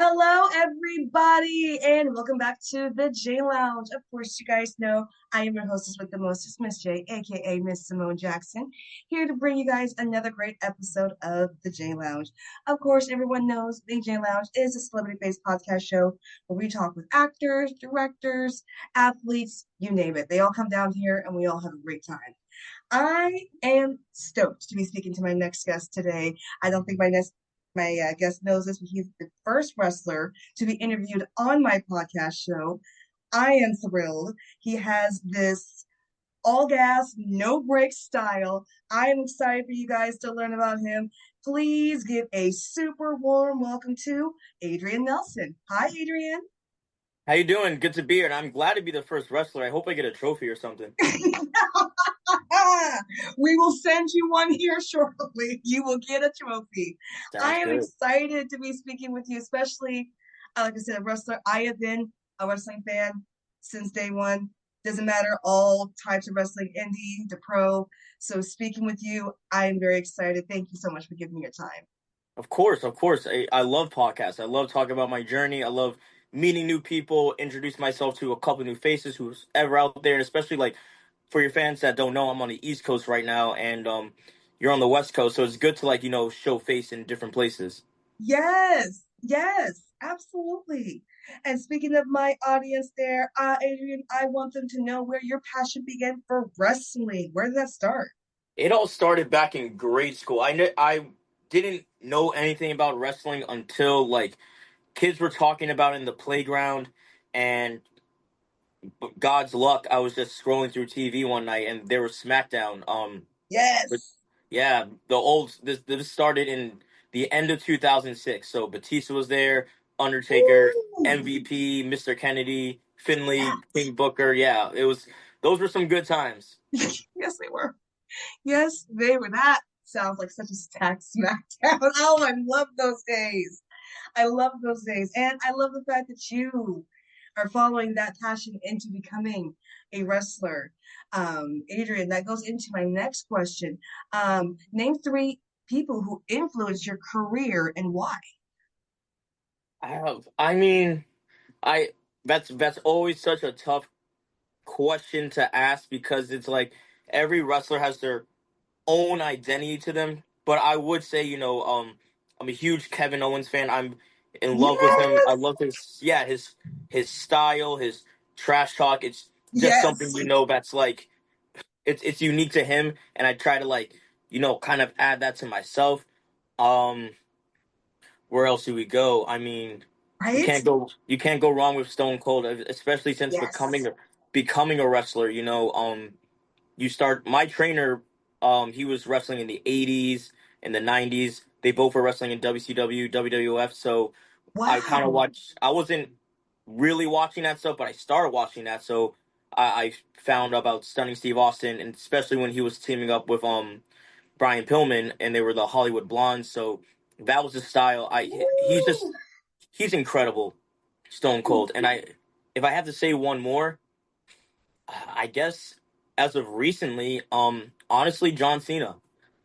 Hello, everybody, and welcome back to the J Lounge. Of course, you guys know I am your hostess with the mostest, Miss J, aka Miss Simone Jackson, here to bring you guys another great episode of the J Lounge. Of course, everyone knows the J Lounge is a celebrity-based podcast show where we talk with actors, directors, athletes, you name it. They all come down here, and we all have a great time. I am stoked to be speaking to my next guest today. I don't think my guest knows this, but he's the first wrestler to be interviewed on my podcast show. I am thrilled. He has this all gas, no break style. I am excited for you guys to learn about him. Please give a super warm welcome to Adrian Nelson. Hi, Adrian. How you doing? Good to be here, and I'm glad to be the first wrestler. I hope I get a trophy or something. We will send you one here shortly. You will get a trophy. I Sounds am good. excited to be speaking with you, especially, like I said, a wrestler. I have been a wrestling fan since day one. Doesn't matter, all types of wrestling, indie to pro. So speaking with you, I am very excited. Thank you so much for giving me your time. Of course, of course. I love podcasts. I love talking about my journey. I love meeting new people, introduce myself to a couple new faces who's ever out there, and especially like for your fans that don't know, I'm on the East Coast right now, and you're on the West Coast, so it's good to show face in different places. Yes, yes, absolutely. And speaking of my audience there, Adrian, I want them to know where your passion began for wrestling. Where did that start? It all started back in grade school. I didn't know anything about wrestling until kids were talking about it in the playground, and God's luck, I was just scrolling through TV one night and there was SmackDown. But Yes. yeah, this started in the end of 2006. So Batista was there, Undertaker, Ooh, MVP, Mr. Kennedy, Finley, yes. King Booker. Yeah, it was those were some good times. Yes, they were. Yes, they were. That sounds like such a stacked smackdown. Oh, I love those days. I love those days. And I love the fact that you are following that passion into becoming a wrestler. Adrian, that goes into my next question. Name three people who influenced your career and why. I mean, I that's always such a tough question to ask because it's like every wrestler has their own identity to them. But I would say, I'm a huge Kevin Owens fan. I'm in love with him. I Yes. love his style, his trash talk. It's just something Yes. that's like it's unique to him, and I try to kind of add that to myself. Um, where else do we go? I mean, Right? you can't go wrong with Stone Cold, especially since Yes. becoming a wrestler. You start my trainer, he was wrestling in the 80s and the 90s. They both were wrestling in WCW, WWF. So I kind of Wow. watched. I wasn't really watching that stuff, but I started watching that. So I found about Stunning Steve Austin, and especially when he was teaming up with Brian Pillman, and they were the Hollywood Blondes. So that was the style. Ooh. He's incredible, Stone Cold. And if I have to say one more, I guess as of recently, honestly, John Cena.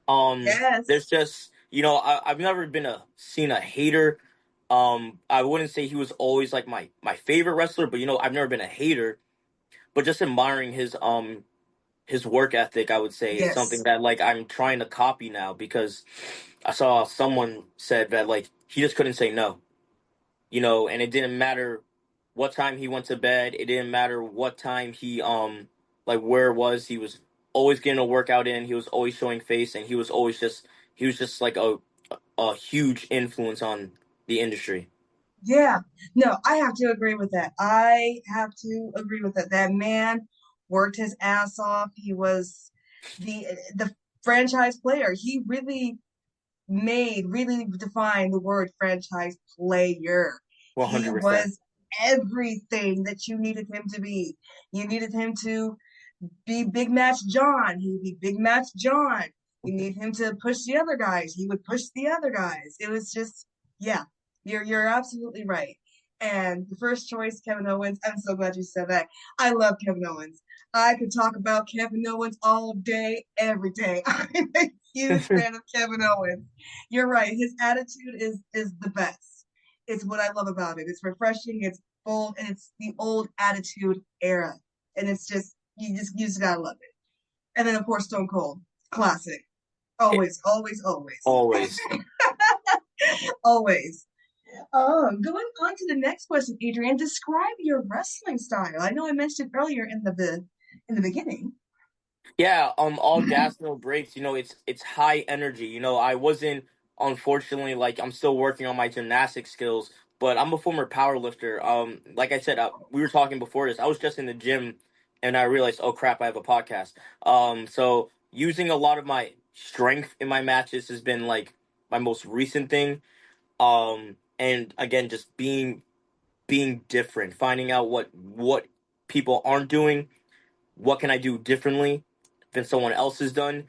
There's Yes. just I've never been a Cena hater. I wouldn't say he was always like my favorite wrestler, but I've never been a hater. But just admiring his work ethic, I would say, is something Yes. that I'm trying to copy now because I saw someone said that he just couldn't say no, and it didn't matter what time he went to bed. It didn't matter what time he where it was. He was always getting a workout in. He was always showing face, and he was just like a huge influence on the industry. Yeah. No, I have to agree with that. I have to agree with that. That man worked his ass off. He was the franchise player. He really defined the word franchise player. He 100%. was everything that you needed him to be. You needed him to be Big Match John. He would be Big Match John. You need him to push the other guys. He would push the other guys. It was just, yeah, you're absolutely right. And the first choice, Kevin Owens. I'm so glad you said that. I love Kevin Owens. I could talk about Kevin Owens all day, every day. I'm a huge fan of Kevin Owens. You're right. His attitude is the best. It's what I love about it. It's refreshing, it's bold, and it's the old attitude era. And it's just you just gotta love it. And then of course Stone Cold. Classic. It, Always, always, always. always. Always. Going on to the next question, Adrian. Describe your wrestling style. I know I mentioned earlier in the beginning. Yeah, all gas, no brakes. It's high energy. I wasn't, unfortunately, like, I'm still working on my gymnastic skills, but I'm a former power lifter. Like I said, we were talking before this. I was just in the gym, and I realized, oh crap, I have a podcast. So using a lot of my strength in my matches has been like my most recent thing. And again, just being different, finding out what people aren't doing, what can I do differently than someone else has done.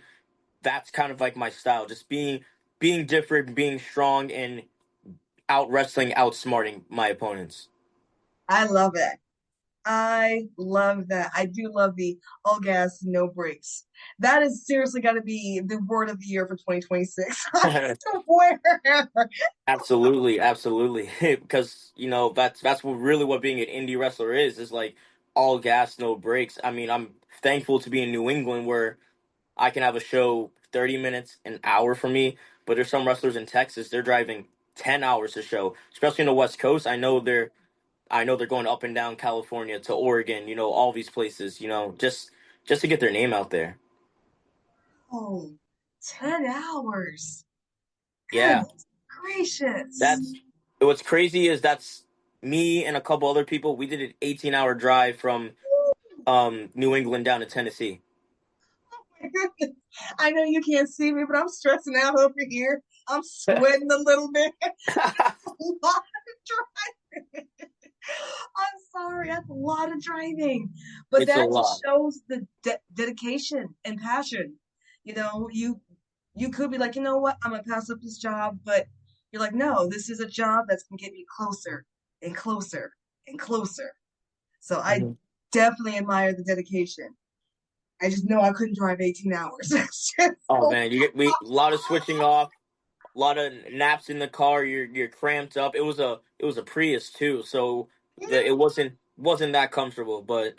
That's kind of like my style, just being different, being strong, and out wrestling, outsmarting my opponents. I love it. I love that. I do love the all gas, no brakes. That is seriously got to be the word of the year for 2026. I swear. Absolutely, absolutely. Because that's what being an indie wrestler is like all gas, no brakes. I mean, I'm thankful to be in New England where I can have a show 30 minutes, an hour for me. But there's some wrestlers in Texas, they're driving 10 hours to show, especially in the West Coast. I know they're going up and down California to Oregon, all these places, just to get their name out there. Oh, 10 hours. Yeah. Goodness gracious. That's what's crazy is that's me and a couple other people. We did an 18-hour drive from New England down to Tennessee. My goodness. I know you can't see me, but I'm stressing out over here. I'm sweating a little bit. A lot of driving. I'm sorry, that's a lot of driving, but It's a that just lot. shows the dedication and passion. You could be like, you know what, I'm gonna pass up this job, but you're like, no, this is a job that's gonna get me closer and closer and closer. So I Mhm. definitely admire the dedication. I just know I couldn't drive 18 hours. It's just Oh so, man, a lot of switching off, a lot of naps in the car. You're cramped up. It was a Prius too, so it wasn't that comfortable. But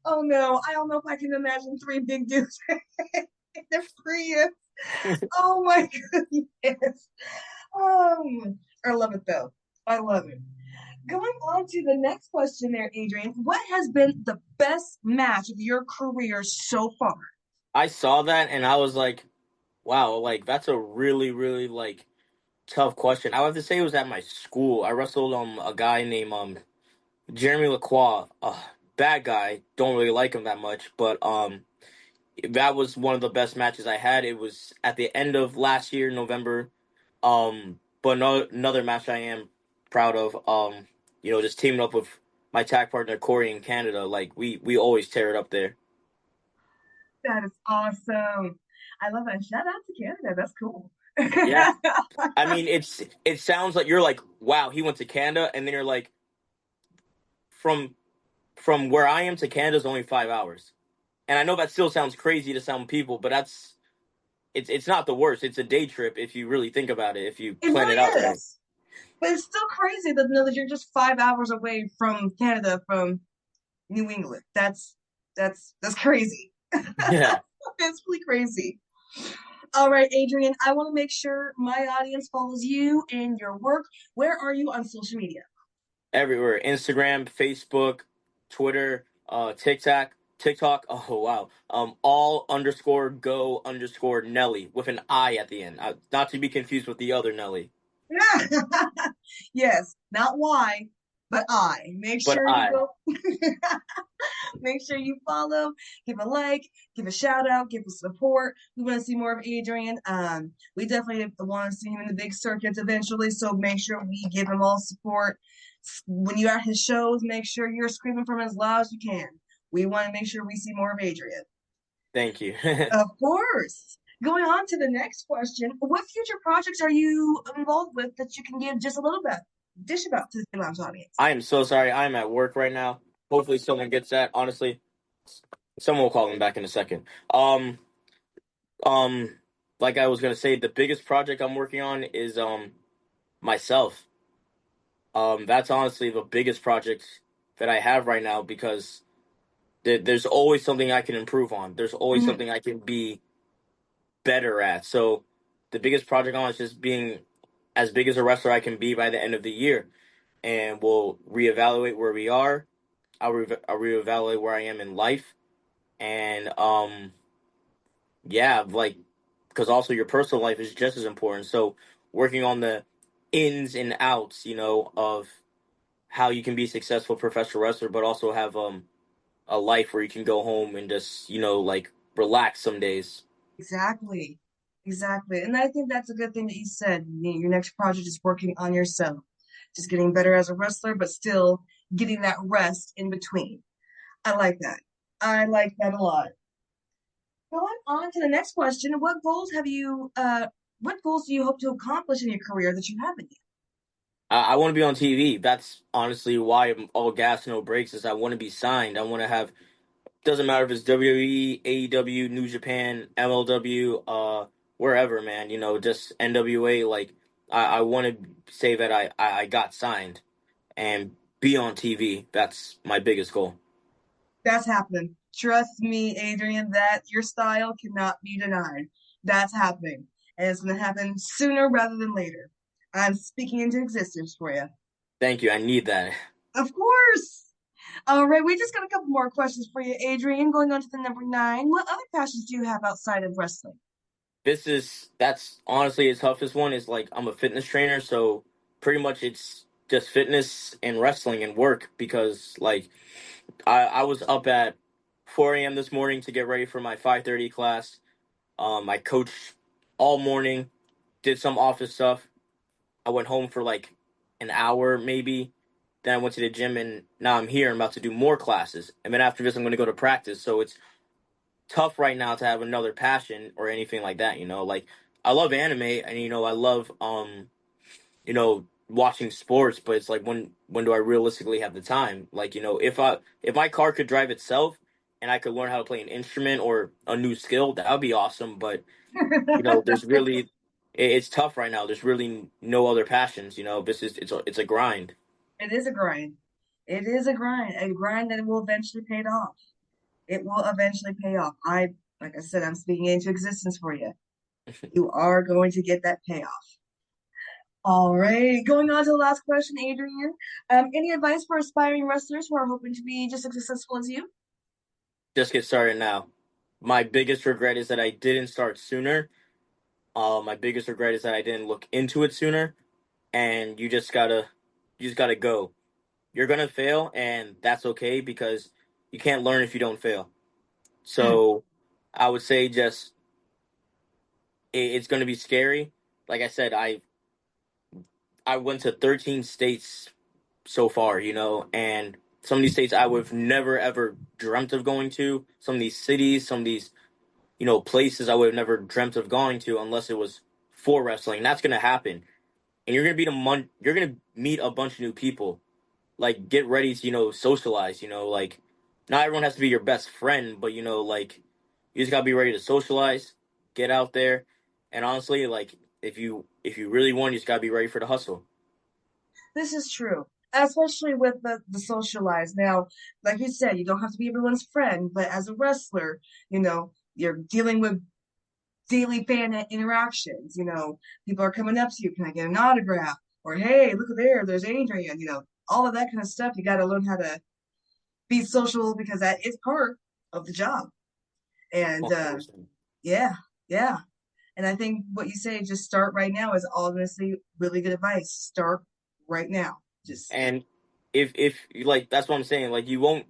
oh no, I don't know if I can imagine three big dudes in the Prius. Oh my goodness. I love it though. I love it. Going on to the next question there, Adrian. What has been the best match of your career so far? I saw that and I was like, wow, like that's a really really like tough question. I would have to say it was at my school. I wrestled a guy named Jeremy Lacroix, bad guy. Don't really like him that much, but that was one of the best matches I had. It was at the end of last year, November. But no, another match I am proud of. Just teaming up with my tag partner Corey in Canada. Like we always tear it up there. That is awesome. I love that. Shout out to Canada. That's cool. Yeah, I mean it sounds like you're like wow he went to Canada, and then you're like from from where I am to Canada is only 5 hours. And I know that still sounds crazy to some people, but it's not the worst. It's a day trip if you really think about it, if you It plan really it out right. is. But it's still crazy to know that you're just 5 hours away from Canada, from New England. That's crazy. Yeah. That's really crazy. All right, Adrian, I want to make sure my audience follows you and your work. Where are you on social media? Everywhere. Instagram, Facebook, Twitter, TikTok. Oh wow. All underscore go underscore Nelly with an I at the end. Not to be confused with the other Nelly. Yes, not why, but I. Make But sure you I. go. Make sure you follow, give a like, give a shout out, give a support. We want to see more of Adrian. We definitely want to see him in the big circuits eventually. So make sure we give him all support. When you're at his shows, make sure you're screaming from as loud as you can. We want to make sure we see more of Adrian. Thank you. Of course. Going on to the next question, what future projects are you involved with that you can give just a little bit dish about to the lounge audience? I am so sorry. I'm at work right now. Hopefully someone gets that. Honestly, someone will call him back in a second. Um, like I was gonna say, the biggest project I'm working on is myself. That's honestly the biggest project that I have right now because there's always something I can improve on. There's always Mhm. something I can be better at. So the biggest project on is just being as big as a wrestler I can be by the end of the year, and we'll reevaluate where we are. I'll reevaluate where I am in life, and yeah, like because also your personal life is just as important. So working on the ins and outs, of how you can be a successful professional wrestler, but also have a life where you can go home and just like relax some days. Exactly. Exactly. And I think that's a good thing that you said. Your next project is working on yourself, just getting better as a wrestler, but still getting that rest in between. I like that. I like that a lot. Going on to the next question, what goals do you hope to accomplish in your career that you haven't I want to be on TV. That's honestly why I'm all gas, no brakes. Is I want to be signed. I want to have. Doesn't matter if it's WWE, AEW, New Japan, MLW, wherever, man. Just NWA. Like I want to say that I got signed and be on TV. That's my biggest goal. That's happening. Trust me, Adrian, that your style cannot be denied. That's happening. And it's going to happen sooner rather than later. I'm speaking into existence for you. Thank you. I need that. Of course. All right, we just got a couple more questions for you, Adrian. Going on to the number nine. What other passions do you have outside of wrestling? That's honestly the toughest one. Is like I'm a fitness trainer, so pretty much it's just fitness and wrestling and work because like I was up at 4 a.m. this morning to get ready for my 5:30 class. I coached all morning, did some office stuff. I went home for like an hour maybe. Then I went to the gym and now I'm here. I'm about to do more classes. And then after this, I'm going to go to practice. So it's tough right now to have another passion or anything like that. Like I love anime and, I love, watching sports, but it's like when do I realistically have the time? Like, if my car could drive itself and I could learn how to play an instrument or a new skill, that would be awesome. But there's really it's tough right now. There's really no other passions. This is it's a grind. It is a grind. It is a grind that will eventually pay off. It will eventually pay off. Like I said, I'm speaking into existence for you. You are going to get that payoff. All right, going on to the last question, Adrian. Any advice for aspiring wrestlers who are hoping to be just as successful as you? Just get started now. My biggest regret is that I didn't start sooner. My biggest regret is that I didn't look into it sooner. And you just gotta go. You're gonna fail, and that's okay because you can't learn if you don't fail. Hmm. So I would say just it's gonna be scary. Like I said, I went to 13 states so far, and some of these states I would have never ever dreamt of going to. Some of these cities, some of these, places I would have never dreamt of going to unless it was for wrestling. And that's gonna happen. And you're gonna meet a bunch of new people. Like get ready to, socialize, like not everyone has to be your best friend, but like you just gotta be ready to socialize, get out there, and honestly, like if you really want, you just gotta be ready for the hustle. This is true, especially with the socialize. Now, like you said, you don't have to be everyone's friend, but as a wrestler, you're dealing with daily fan interactions. People are coming up to you. Can I get an autograph? Or hey, look at there's Adrian. All of that kind of stuff. You got to learn how to be social because that is part of the job. And 100%. yeah, yeah. And I think what you say, just start right now, is honestly really good advice. Start right now. Just And if like that's what I'm saying, like you won't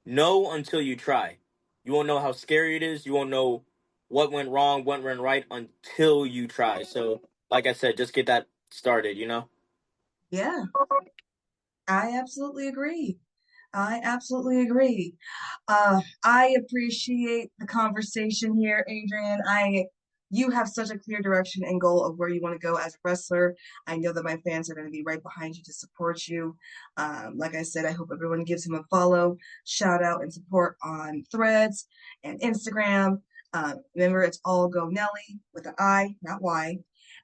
know until you try. You won't know how scary it is. You won't know what went wrong, what went right until you try. So, like I said, just get that started. yeah, I absolutely agree. I absolutely agree. I appreciate the conversation here, Adrian. You have such a clear direction and goal of where you want to go as a wrestler. I know that my fans are going to be right behind you to support you. Like I said, I hope everyone gives him a follow, shout out, and support on Threads and Instagram. Remember, it's all go Nelly with an I, not Y.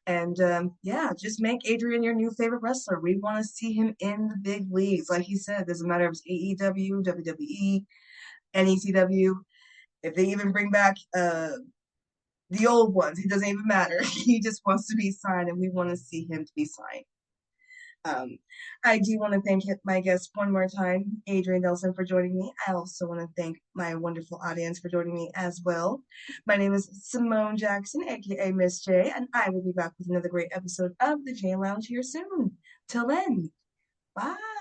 And yeah, just make Adrian your new favorite wrestler. We want to see him in the big leagues. Like he said, doesn't matter if it's AEW, WWE, NECW. If they even bring back the old ones, it doesn't even matter. He just wants to be signed, and we want to see him to be signed. Um, I do want to thank my guest one more time, Adrian Nelson, for joining me. I also want to thank my wonderful audience for joining me as well. My name is Simone Jackson, aka Miss J, and I will be back with another great episode of the J Lounge here soon. Till then, bye.